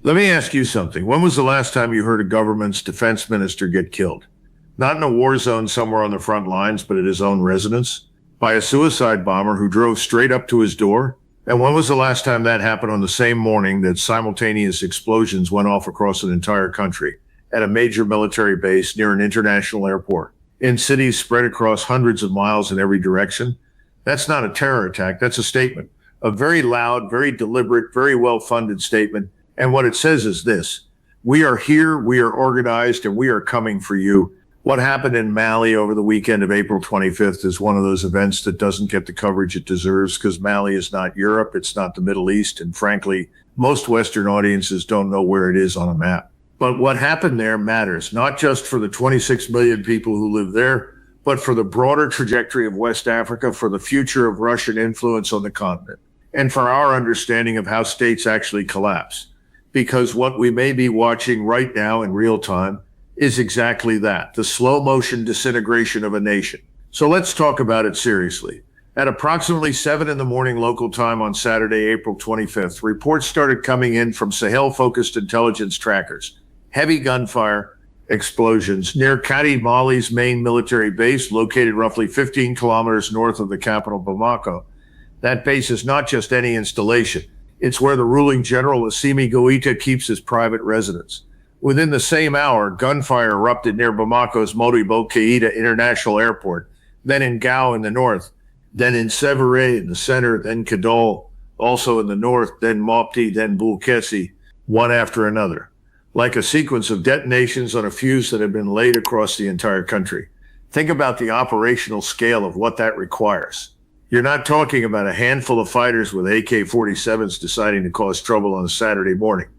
Let me ask you something. When was the last time you heard a government's defense minister get killed? Not in a war zone somewhere on the front lines, but at his own residence? By a suicide bomber who drove straight up to his door? And when was the last time that happened on the same morning that simultaneous explosions went off across an entire country, at a major military base near an international airport, in cities spread across hundreds of miles in every direction? That's not a terror attack. That's a statement. A very loud, very deliberate, very well-funded statement. And what it says is this: we are here, we are organized, and we are coming for you. What happened in Mali over the weekend of April 25th is one of those events that doesn't get the coverage it deserves, because Mali is not Europe, it's not the Middle East, and frankly, most Western audiences don't know where it is on a map. But what happened there matters, not just for the 26 million people who live there, but for the broader trajectory of West Africa, for the future of Russian influence on the continent, and for our understanding of how states actually collapse. Because what we may be watching right now in real time is exactly that, the slow motion disintegration of a nation. So let's talk about it seriously. At approximately 7 in the morning local time on Saturday, April 25th, reports started coming in from Sahel-focused intelligence trackers. Heavy gunfire, explosions near Kadi, Mali's main military base, located roughly 15 kilometers north of the capital, Bamako. That base is not just any installation. It's where the ruling general Assimi Goïta keeps his private residence. Within the same hour, gunfire erupted near Bamako's Modibo Keïta International Airport, then in Gao in the north, then in Sévaré in the center, then Kidal, also in the north, then Mopti, then Bulkesi, one after another, like a sequence of detonations on a fuse that had been laid across the entire country. Think about the operational scale of what that requires. You're not talking about a handful of fighters with AK-47s deciding to cause trouble on a Saturday morning.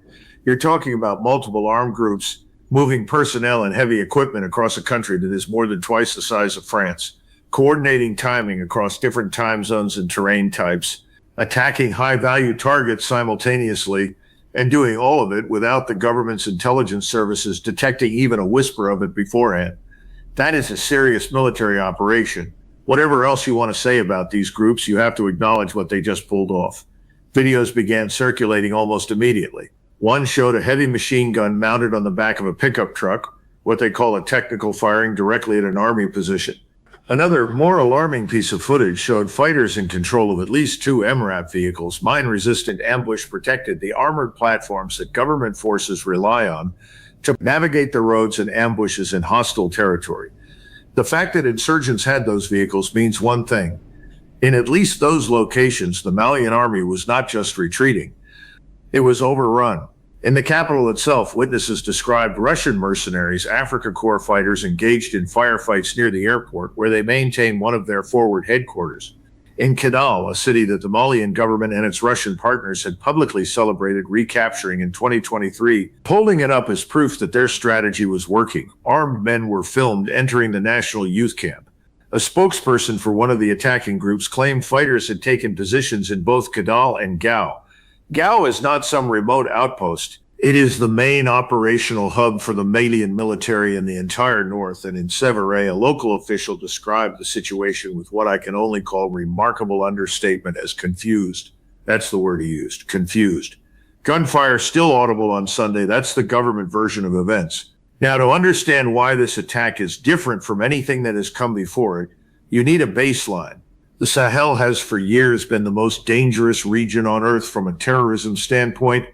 You're talking about multiple armed groups moving personnel and heavy equipment across a country that is more than twice the size of France, coordinating timing across different time zones and terrain types, attacking high-value targets simultaneously, and doing all of it without the government's intelligence services detecting even a whisper of it beforehand. That is a serious military operation. Whatever else you want to say about these groups, you have to acknowledge what they just pulled off. Videos began circulating almost immediately. One showed a heavy machine gun mounted on the back of a pickup truck, what they call a technical firing directly at an army position. Another, more alarming piece of footage showed fighters in control of at least 2 MRAP vehicles, mine-resistant ambush-protected, the armored platforms that government forces rely on to navigate the roads and ambushes in hostile territory. The fact that insurgents had those vehicles means one thing. In at least those locations, the Malian army was not just retreating. It was overrun. In the capital itself, witnesses described Russian mercenaries, Afrika Korps fighters, engaged in firefights near the airport, where they maintain one of their forward headquarters. In Kidal, a city that the Malian government and its Russian partners had publicly celebrated recapturing in 2023, holding it up as proof that their strategy was working, armed men were filmed entering the national youth camp. A spokesperson for one of the attacking groups claimed fighters had taken positions in both Kidal and Gao. Gao is not some remote outpost. It is the main operational hub for the Malian military in the entire north, and in Sévaré, a local official described the situation with what I can only call remarkable understatement as confused. That's the word he used, confused. Gunfire still audible on Sunday. That's the government version of events. Now, to understand why this attack is different from anything that has come before it, you need a baseline. The Sahel has for years been the most dangerous region on earth from a terrorism standpoint.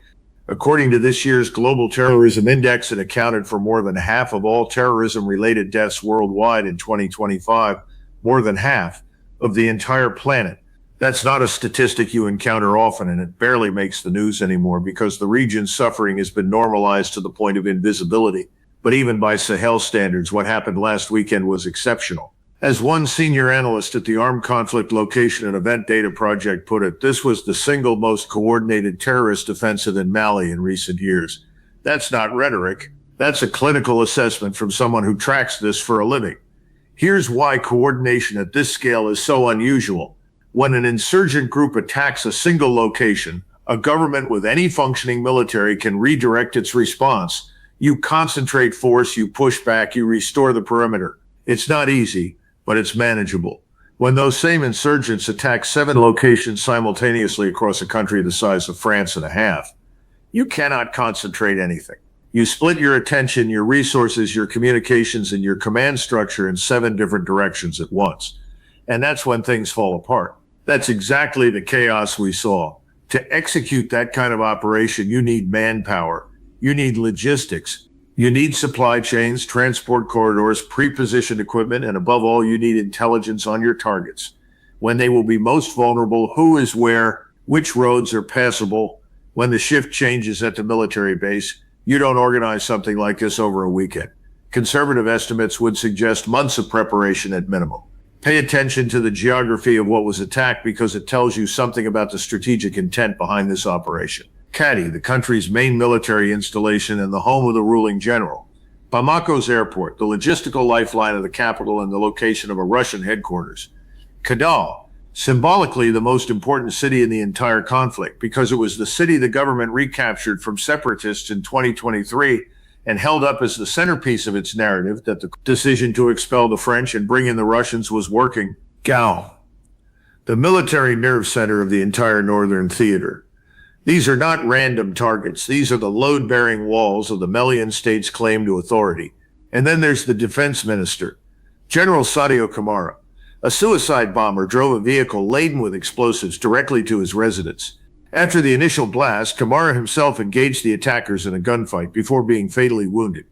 According to this year's Global Terrorism Index, it accounted for more than half of all terrorism-related deaths worldwide in 2025, more than half of the entire planet. That's not a statistic you encounter often, and it barely makes the news anymore because the region's suffering has been normalized to the point of invisibility. But even by Sahel standards, what happened last weekend was exceptional. As one senior analyst at the Armed Conflict Location and Event Data Project put it, this was the single most coordinated terrorist offensive in Mali in recent years. That's not rhetoric. That's a clinical assessment from someone who tracks this for a living. Here's why coordination at this scale is so unusual. When an insurgent group attacks a single location, a government with any functioning military can redirect its response. You concentrate force, you push back, you restore the perimeter. It's not easy, but it's manageable. When those same insurgents attack 7 locations simultaneously across a country the size of France and a half, you cannot concentrate anything. You split your attention, your resources, your communications, and your command structure in 7 different directions at once. And that's when things fall apart. That's exactly the chaos we saw. To execute that kind of operation, you need manpower. You need logistics. You need supply chains, transport corridors, pre-positioned equipment, and above all, you need intelligence on your targets. When they will be most vulnerable, who is where, which roads are passable. When the shift changes at the military base, you don't organize something like this over a weekend. Conservative estimates would suggest months of preparation at minimum. Pay attention to the geography of what was attacked because it tells you something about the strategic intent behind this operation. Cadi, the country's main military installation and the home of the ruling general. Bamako's airport, the logistical lifeline of the capital and the location of a Russian headquarters. Kadal, symbolically the most important city in the entire conflict because it was the city the government recaptured from separatists in 2023 and held up as the centerpiece of its narrative that the decision to expel the French and bring in the Russians was working. Gao, the military nerve center of the entire northern theater. These are not random targets. These are the load-bearing walls of the Malian state's claim to authority. And then there's the defense minister, General Sadio Kamara. A suicide bomber drove a vehicle laden with explosives directly to his residence. After the initial blast, Kamara himself engaged the attackers in a gunfight before being fatally wounded.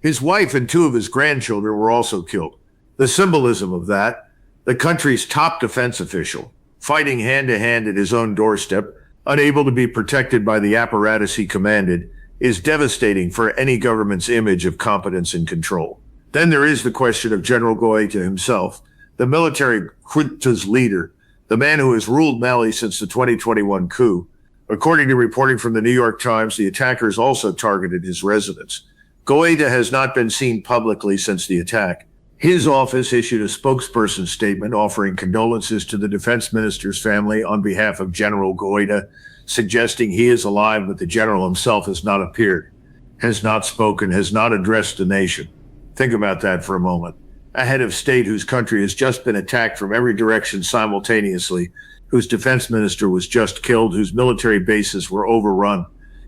His wife and 2 of his grandchildren were also killed. The symbolism of that, the country's top defense official, fighting hand-to-hand at his own doorstep, unable to be protected by the apparatus he commanded, is devastating for any government's image of competence and control. Then there is the question of General Goïta himself, the military junta's leader, the man who has ruled Mali since the 2021 coup. According to reporting from the New York Times, the attackers also targeted his residence. Goïta has not been seen publicly since the attack. His office issued a spokesperson statement offering condolences to the defense minister's family on behalf of General Goïta, suggesting he is alive, but the general himself has not appeared, has not spoken, has not addressed the nation. Think about that for a moment. A head of state whose country has just been attacked from every direction simultaneously, whose defense minister was just killed, whose military bases were overrun,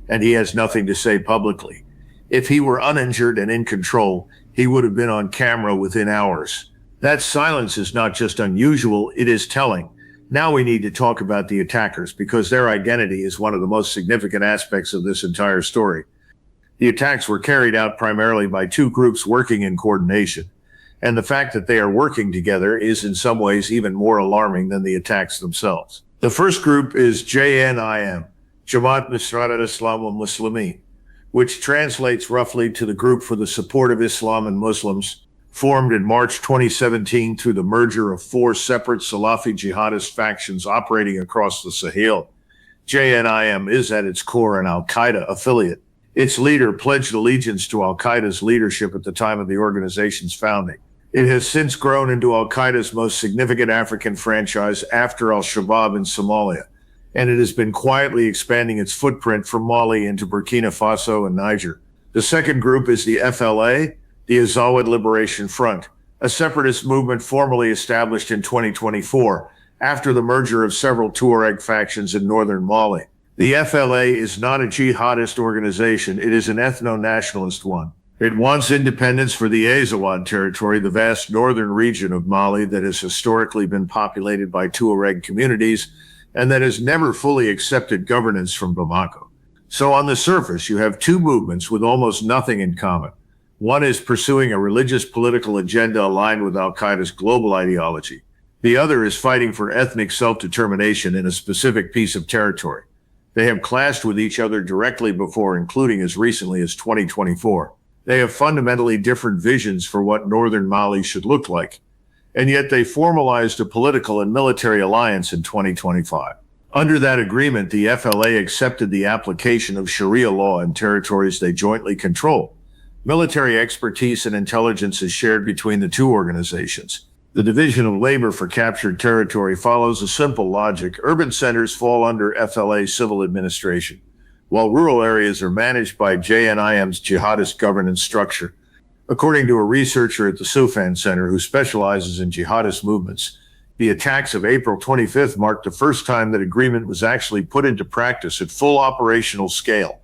and he has nothing to say publicly. If he were uninjured and in control, he would have been on camera within hours. That silence is not just unusual, it is telling. Now we need to talk about the attackers because their identity is one of the most significant aspects of this entire story. The attacks were carried out primarily by 2 groups working in coordination. And the fact that they are working together is in some ways even more alarming than the attacks themselves. The first group is JNIM, Jamaat Nusrat al-Islam wal-Muslimin, which translates roughly to the Group for the Support of Islam and Muslims, formed in March 2017 through the merger of 4 separate Salafi jihadist factions operating across the Sahel. JNIM is at its core an al-Qaeda affiliate. Its leader pledged allegiance to al-Qaeda's leadership at the time of the organization's founding. It has since grown into al-Qaeda's most significant African franchise after al-Shabaab in Somalia, and it has been quietly expanding its footprint from Mali into Burkina Faso and Niger. The second group is the FLA, the Azawad Liberation Front, a separatist movement formally established in 2024 after the merger of several Tuareg factions in northern Mali. The FLA is not a jihadist organization, it is an ethno-nationalist one. It wants independence for the Azawad territory, the vast northern region of Mali that has historically been populated by Tuareg communities and that has never fully accepted governance from Bamako. So on the surface, you have 2 movements with almost nothing in common. One is pursuing a religious political agenda aligned with al-Qaeda's global ideology. The other is fighting for ethnic self-determination in a specific piece of territory. They have clashed with each other directly before, including as recently as 2024. They have fundamentally different visions for what northern Mali should look like, and yet they formalized a political and military alliance in 2025. Under that agreement, the FLA accepted the application of Sharia law in territories they jointly control. Military expertise and intelligence is shared between the 2 organizations. The division of labor for captured territory follows a simple logic. Urban centers fall under FLA civil administration, while rural areas are managed by JNIM's jihadist governance structure. According to a researcher at the Soufan Center who specializes in jihadist movements, the attacks of April 25th marked the first time that agreement was actually put into practice at full operational scale.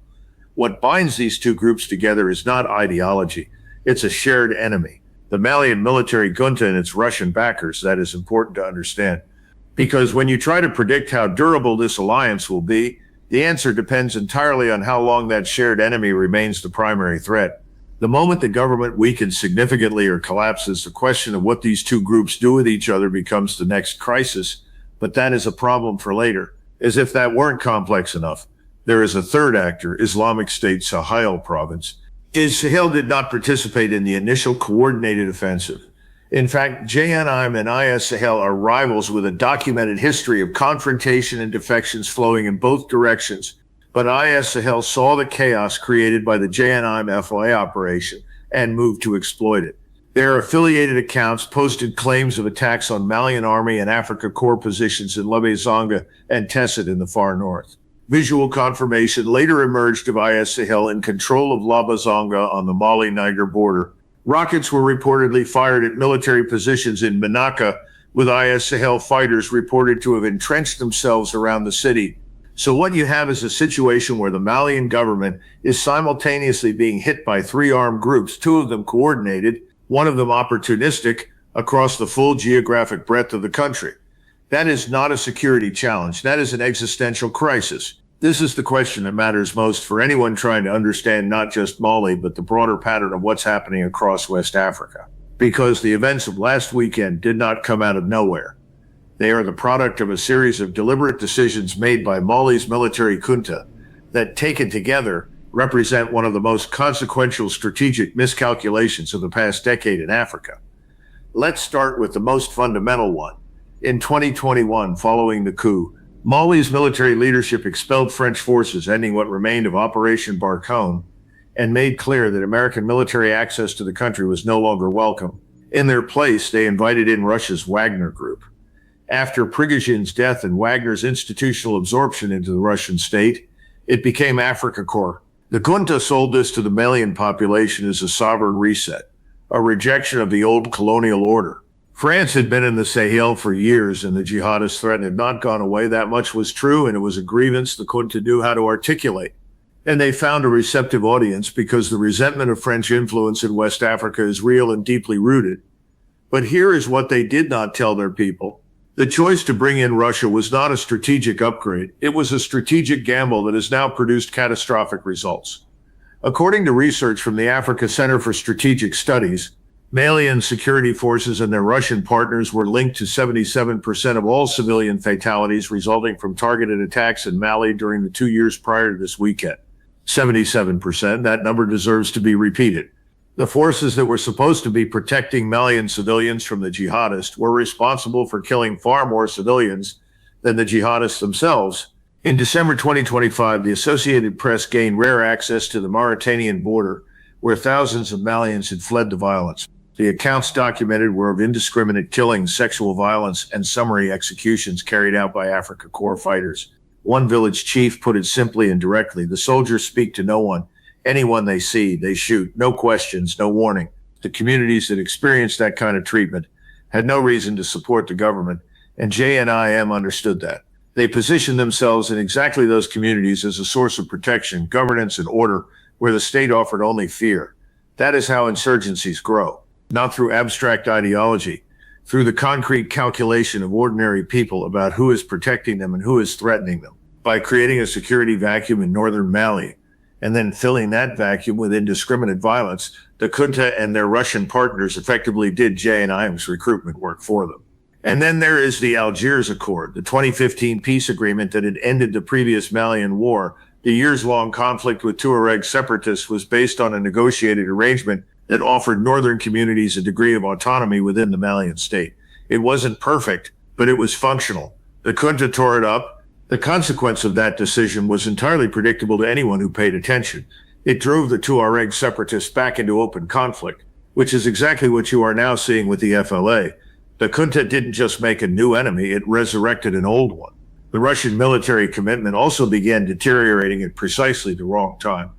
What binds these two groups together is not ideology. It's a shared enemy. The Malian military junta and its Russian backers. That is important to understand. Because when you try to predict how durable this alliance will be, the answer depends entirely on how long that shared enemy remains the primary threat. The moment the government weakens significantly or collapses, the question of what these two groups do with each other becomes the next crisis. But that is a problem for later. As if that weren't complex enough, there is a third actor, Islamic State Sahel province. Sahel did not participate in the initial coordinated offensive. In fact, JNIM and IS Sahel are rivals with a documented history of confrontation and defections flowing in both directions. But IS Sahel saw the chaos created by the JNIM FOA operation and moved to exploit it. Their affiliated accounts posted claims of attacks on Malian Army and Africa Corps positions in Lebezanga and Tessit in the far north. Visual confirmation later emerged of IS Sahel in control of Lebezanga on the Mali-Niger border. Rockets were reportedly fired at military positions in Menaka, with IS Sahel fighters reported to have entrenched themselves around the city. So what you have is a situation where the Malian government is simultaneously being hit by three armed groups, two of them coordinated, one of them opportunistic, across the full geographic breadth of the country. That is not a security challenge. That is an existential crisis. This is the question that matters most for anyone trying to understand not just Mali, but the broader pattern of what's happening across West Africa. Because the events of last weekend did not come out of nowhere. They are the product of a series of deliberate decisions made by Mali's military junta that, taken together, represent one of the most consequential strategic miscalculations of the past decade in Africa. Let's start with the most fundamental one. In 2021, following the coup, Mali's military leadership expelled French forces, ending what remained of Operation Barkhane, and made clear that American military access to the country was no longer welcome. In their place, they invited in Russia's Wagner Group. After Prigozhin's death and Wagner's institutional absorption into the Russian state, it became Africa Corps. The junta sold this to the Malian population as a sovereign reset, a rejection of the old colonial order. France had been in the Sahel for years, and the jihadist threat had not gone away. That much was true, and it was a grievance the junta knew how to articulate. And they found a receptive audience because the resentment of French influence in West Africa is real and deeply rooted. But here is what they did not tell their people. The choice to bring in Russia was not a strategic upgrade. It was a strategic gamble that has now produced catastrophic results. According to research from the Africa Center for Strategic Studies, Malian security forces and their Russian partners were linked to 77% of all civilian fatalities resulting from targeted attacks in Mali during the 2 years prior to this weekend. 77%, that number deserves to be repeated. The forces that were supposed to be protecting Malian civilians from the jihadists were responsible for killing far more civilians than the jihadists themselves. In December 2025, the Associated Press gained rare access to the Mauritanian border, where thousands of Malians had fled the violence. The accounts documented were of indiscriminate killings, sexual violence, and summary executions carried out by Africa Corps fighters. One village chief put it simply and directly: the soldiers speak to no one. Anyone they see, they shoot. No questions, no warning. The communities that experienced that kind of treatment had no reason to support the government, and JNIM understood that. They positioned themselves in exactly those communities as a source of protection, governance, and order, where the state offered only fear. That is how insurgencies grow. Not through abstract ideology, through the concrete calculation of ordinary people about who is protecting them and who is threatening them. By creating a security vacuum in northern Mali, and then filling that vacuum with indiscriminate violence, the junta and their Russian partners effectively did JNIM's recruitment work for them. And then there is the Algiers Accord, the 2015 peace agreement that had ended the previous Malian war. The years-long conflict with Tuareg separatists was based on a negotiated arrangement that offered northern communities a degree of autonomy within the Malian state. It wasn't perfect, but it was functional. The junta tore it up. The consequence of that decision was entirely predictable to anyone who paid attention. It drove the Tuareg separatists back into open conflict, which is exactly what you are now seeing with the FLA. The junta didn't just make a new enemy, it resurrected an old one. The Russian military commitment also began deteriorating at precisely the wrong time.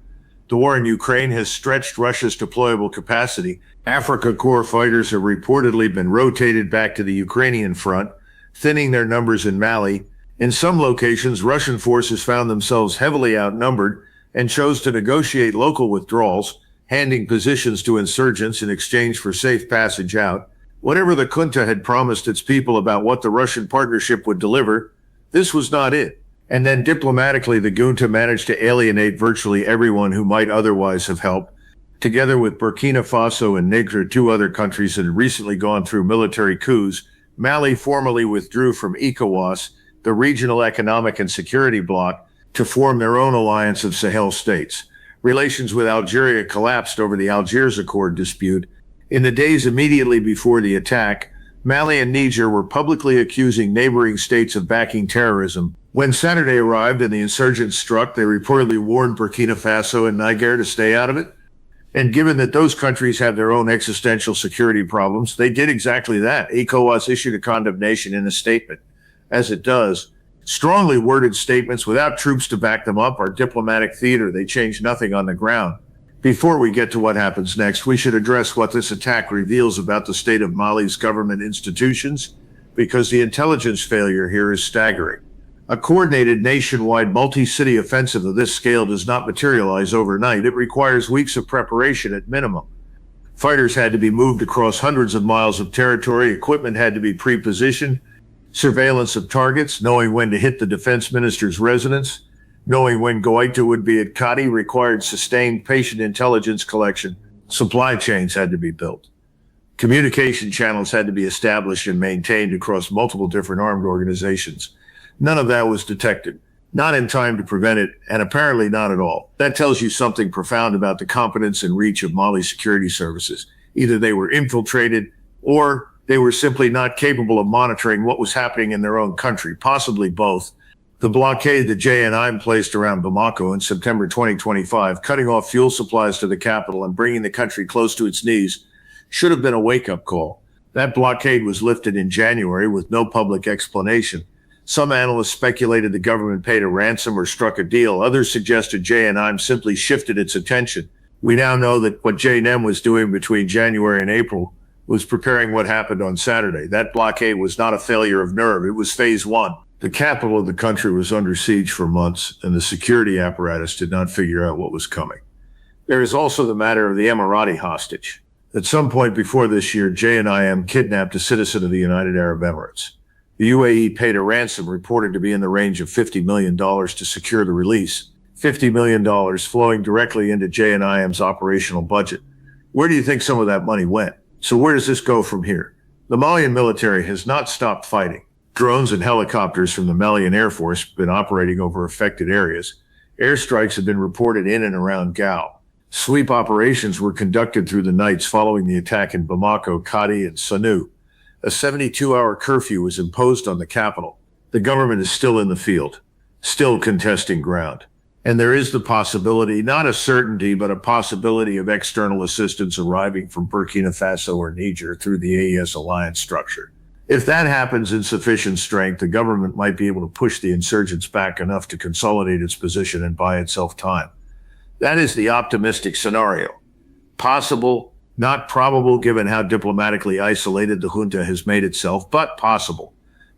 The war in Ukraine has stretched Russia's deployable capacity. Africa Corps fighters have reportedly been rotated back to the Ukrainian front, thinning their numbers in Mali. In some locations, Russian forces found themselves heavily outnumbered, and chose to negotiate local withdrawals, handing positions to insurgents in exchange for safe passage out. Whatever the junta had promised its people about what the Russian partnership would deliver, this was not it. And then diplomatically, the junta managed to alienate virtually everyone who might otherwise have helped. Together with Burkina Faso and Niger, two other countries that had recently gone through military coups, Mali formally withdrew from ECOWAS, the regional economic and security bloc, to form their own alliance of Sahel states. Relations with Algeria collapsed over the Algiers Accord dispute. In the days immediately before the attack, Mali and Niger were publicly accusing neighboring states of backing terrorism. When Saturday arrived and the insurgents struck, they reportedly warned Burkina Faso and Niger to stay out of it. And given that those countries have their own existential security problems, they did exactly that. ECOWAS issued a condemnation in a statement. As it does, strongly worded statements without troops to back them up are diplomatic theater. They change nothing on the ground. Before we get to what happens next, we should address what this attack reveals about the state of Mali's government institutions, because the intelligence failure here is staggering. A coordinated nationwide multi-city offensive of this scale does not materialize overnight. It requires weeks of preparation at minimum. Fighters had to be moved across hundreds of miles of territory. Equipment had to be pre-positioned. Surveillance of targets, knowing when to hit the defense minister's residence, knowing when Goita would be at Kati required sustained patient intelligence collection. Supply chains had to be built. Communication channels had to be established and maintained across multiple different armed organizations. None of that was detected, not in time to prevent it, and apparently not at all. That tells you something profound about the competence and reach of Mali's security services. Either they were infiltrated or they were simply not capable of monitoring what was happening in their own country, possibly both. The blockade that JNI placed around Bamako in September 2025, cutting off fuel supplies to the capital and bringing the country close to its knees, should have been a wake-up call. That blockade was lifted in January with no public explanation. Some analysts speculated the government paid a ransom or struck a deal. Others suggested JNI simply shifted its attention. We now know that what JNM was doing between January and April was preparing what happened on Saturday. That blockade was not a failure of nerve. It was phase one. The capital of the country was under siege for months, and the security apparatus did not figure out what was coming. There is also the matter of the Emirati hostage. At some point before this year, JNIM kidnapped a citizen of the United Arab Emirates. The UAE paid a ransom reported to be in the range of $50 million to secure the release. $50 million flowing directly into JNIM's operational budget. Where do you think some of that money went? So where does this go from here? The Malian military has not stopped fighting. Drones and helicopters from the Malian Air Force have been operating over affected areas. Airstrikes have been reported in and around Gao. Sweep operations were conducted through the nights following the attack in Bamako, Kati, and Sanu. A 72-hour curfew was imposed on the capital. The government is still in the field, still contesting ground. And there is the possibility, not a certainty, but a possibility of external assistance arriving from Burkina Faso or Niger through the AES alliance structure. If that happens in sufficient strength, the government might be able to push the insurgents back enough to consolidate its position and buy itself time. That is the optimistic scenario. Possible, not probable given how diplomatically isolated the junta has made itself, but possible.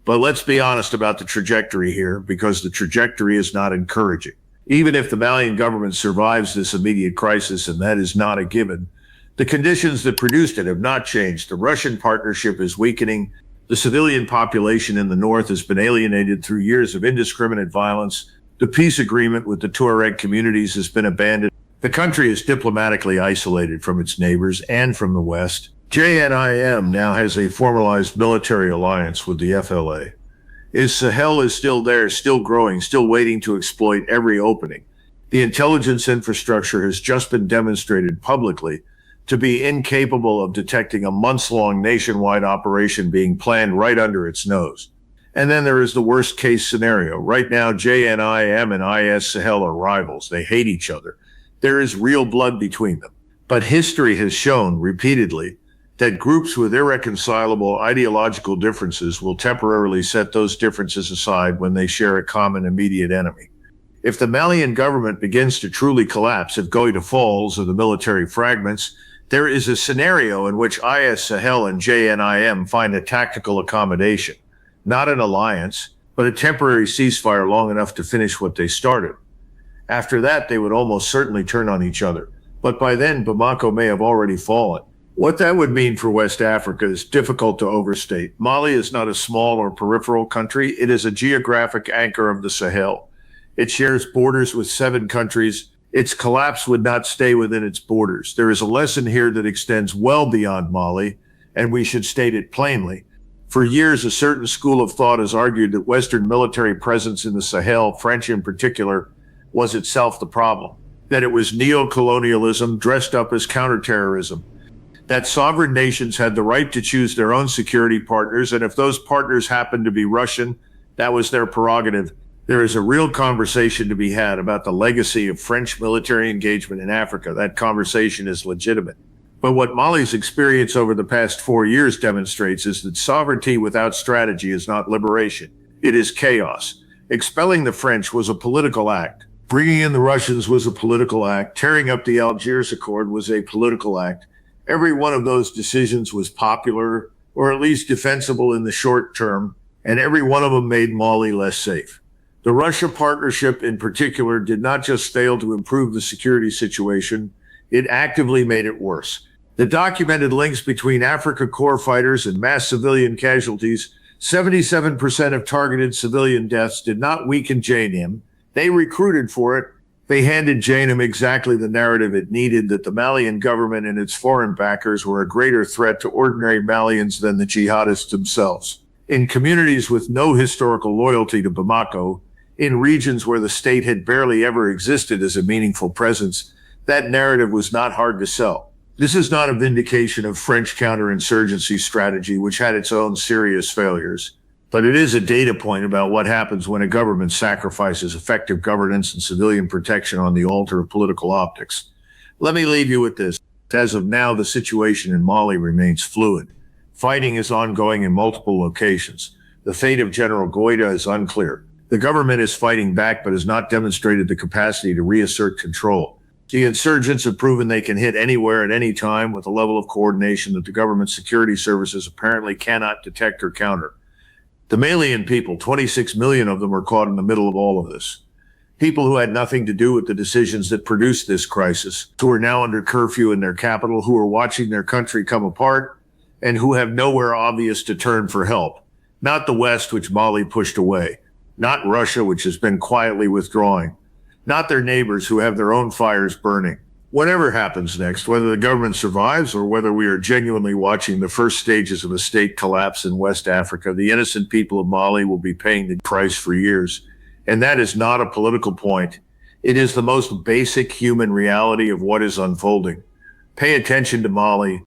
But let's be honest about the trajectory here, because the trajectory is not encouraging. Even if the Malian government survives this immediate crisis, and that is not a given, the conditions that produced it have not changed. The Russian partnership is weakening. The civilian population in the north has been alienated through years of indiscriminate violence. The peace agreement with the Tuareg communities has been abandoned. The country is diplomatically isolated from its neighbors and from the West. JNIM now has a formalized military alliance with the FLA. Sahel is still there, still growing, still waiting to exploit every opening. The intelligence infrastructure has just been demonstrated publicly to be incapable of detecting a months-long nationwide operation being planned right under its nose. And then there is the worst-case scenario. Right now, JNIM and IS Sahel are rivals. They hate each other. There is real blood between them. But history has shown repeatedly that groups with irreconcilable ideological differences will temporarily set those differences aside when they share a common immediate enemy. If the Malian government begins to truly collapse, if Goita falls or the military fragments, there is a scenario in which IS Sahel and JNIM find a tactical accommodation, not an alliance, but a temporary ceasefire long enough to finish what they started. After that, they would almost certainly turn on each other. But by then, Bamako may have already fallen. What that would mean for West Africa is difficult to overstate. Mali is not a small or peripheral country. It is a geographic anchor of the Sahel. It shares borders with 7 countries. Its collapse would not stay within its borders. There is a lesson here that extends well beyond Mali, and we should state it plainly. For years, a certain school of thought has argued that Western military presence in the Sahel, French in particular, was itself the problem, that it was neo-colonialism dressed up as counterterrorism, that sovereign nations had the right to choose their own security partners, and if those partners happened to be Russian, that was their prerogative. There is a real conversation to be had about the legacy of French military engagement in Africa. That conversation is legitimate. But what Mali's experience over the past 4 years demonstrates is that sovereignty without strategy is not liberation. It is chaos. Expelling the French was a political act. Bringing in the Russians was a political act. Tearing up the Algiers Accord was a political act. Every one of those decisions was popular, or at least defensible in the short term, and every one of them made Mali less safe. The Russia partnership in particular did not just fail to improve the security situation, it actively made it worse. The documented links between Africa Corps fighters and mass civilian casualties, 77% of targeted civilian deaths, did not weaken JNIM. They recruited for it. They handed JNIM exactly the narrative it needed, that the Malian government and its foreign backers were a greater threat to ordinary Malians than the jihadists themselves. In communities with no historical loyalty to Bamako, in regions where the state had barely ever existed as a meaningful presence, that narrative was not hard to sell. This is not a vindication of French counterinsurgency strategy, which had its own serious failures, but it is a data point about what happens when a government sacrifices effective governance and civilian protection on the altar of political optics. Let me leave you with this. As of now, the situation in Mali remains fluid. Fighting is ongoing in multiple locations. The fate of General Goïta is unclear. The government is fighting back, but has not demonstrated the capacity to reassert control. The insurgents have proven they can hit anywhere at any time with a level of coordination that the government security services apparently cannot detect or counter. The Malian people, 26 million of them, are caught in the middle of all of this. People who had nothing to do with the decisions that produced this crisis, who are now under curfew in their capital, who are watching their country come apart, and who have nowhere obvious to turn for help. Not the West, which Mali pushed away. Not Russia, which has been quietly withdrawing. Not their neighbors who have their own fires burning. Whatever happens next, whether the government survives or whether we are genuinely watching the first stages of a state collapse in West Africa, the innocent people of Mali will be paying the price for years. And that is not a political point. It is the most basic human reality of what is unfolding. Pay attention to Mali.